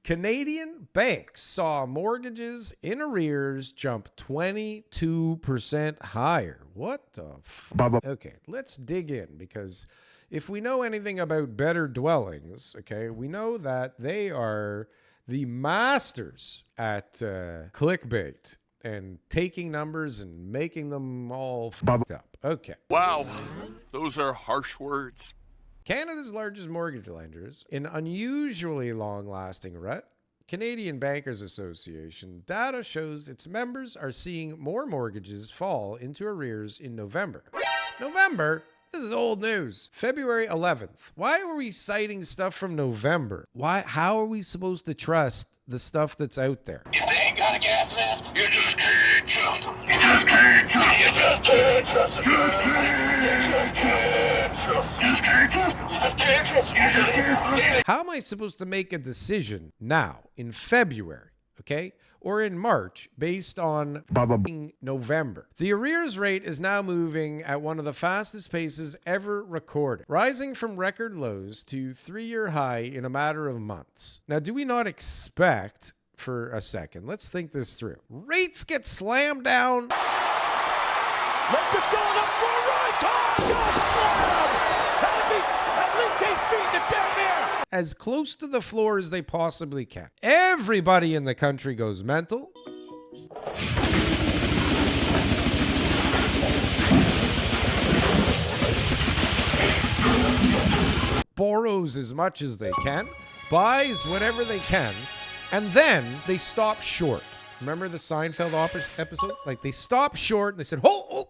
Canadian banks saw mortgages in arrears jump 22% higher. What the Okay, let's dig in, because if we know anything about Better Dwellings, okay, we know that they are the masters at clickbait and taking numbers and making them all fucked up. Okay. Wow, those are harsh words. Canada's largest mortgage lenders, in unusually long-lasting rut, Canadian Bankers Association data shows its members are seeing more mortgages fall into arrears in November. November? This is old news. February 11th. Why are we citing stuff from November? How are we supposed to trust the stuff that's out there? If they ain't got a gas mask, you just can't trust them. You just can't trust them. You just can't trust them. You just can't trust them. You just can't trust them. You just can't trust them. How am I supposed to make a decision now in February, okay, or in March based on November? The arrears rate is now moving at one of the fastest paces ever recorded, rising from record lows to 3-year high in a matter of months. Now, do we not expect, for a second, let's think this through, rates get slammed down? Left is going up for a ride. Shot slam! That'll be at least 8 feet to down there. As close to the floor as they possibly can. Everybody in the country goes mental. Borrows as much as they can, buys whatever they can, and then they stop short. Remember the Seinfeld episode? Like, they stopped short and they said, hold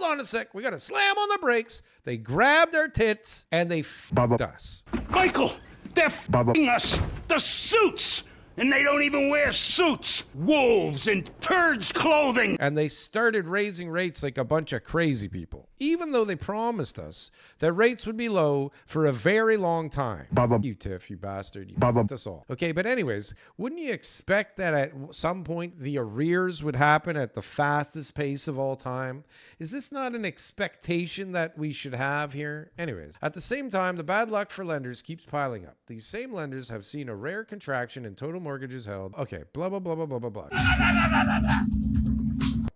on a sec, we gotta slam on the brakes. They grabbed our tits and they f***ed us. Michael, they're f***ing us. The suits! And they don't even wear suits. Wolves in turds clothing. And they started raising rates like a bunch of crazy people, even though they promised us that rates would be low for a very long time. You Tiff, you bastard. You f***ed us all. Okay, but anyways, wouldn't you expect that at some point the arrears would happen at the fastest pace of all time? Is this not an expectation that we should have here? Anyways, at the same time, the bad luck for lenders keeps piling up. These same lenders have seen a rare contraction in total mortgages held. Okay, blah, blah, blah, blah, blah, blah, blah.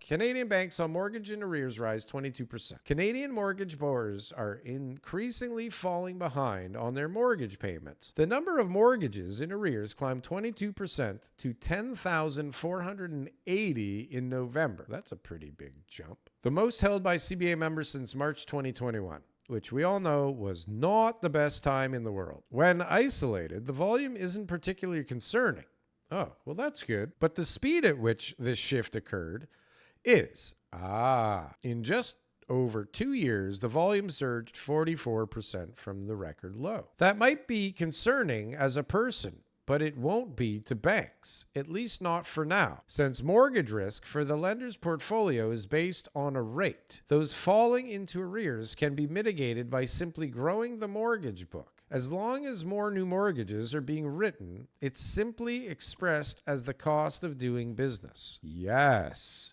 Canadian banks saw mortgage in arrears rise 22%. Canadian mortgage borrowers are increasingly falling behind on their mortgage payments. The number of mortgages in arrears climbed 22% to 10,480 in November. That's a pretty big jump. The most held by CBA members since March 2021. Which we all know was not the best time in the world. When isolated, the volume isn't particularly concerning. Oh, well, that's good. But the speed at which this shift occurred is, in just over 2 years, the volume surged 44% from the record low. That might be concerning as a person, but it won't be to banks, at least not for now, since mortgage risk for the lender's portfolio is based on a rate. Those falling into arrears can be mitigated by simply growing the mortgage book. As long as more new mortgages are being written, it's simply expressed as the cost of doing business. Yes.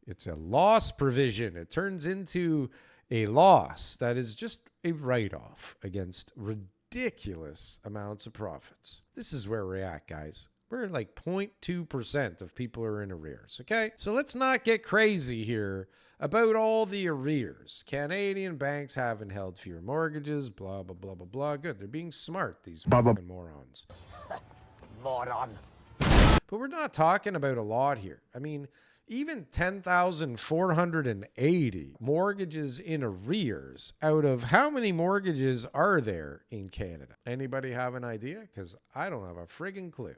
It's a loss provision. It turns into a loss that is just a write-off against ridiculous amounts of profits. This is where we're at, guys. We're like 0.2% of people are in arrears, okay? So let's not get crazy here about all the arrears. Canadian banks haven't held fewer mortgages, blah, blah, blah, blah, blah. Good, they're being smart, these fucking morons. Moron. But we're not talking about a lot here. I mean, even 10,480 mortgages in arrears out of how many mortgages are there in Canada? Anybody have an idea? Because I don't have a friggin' clue.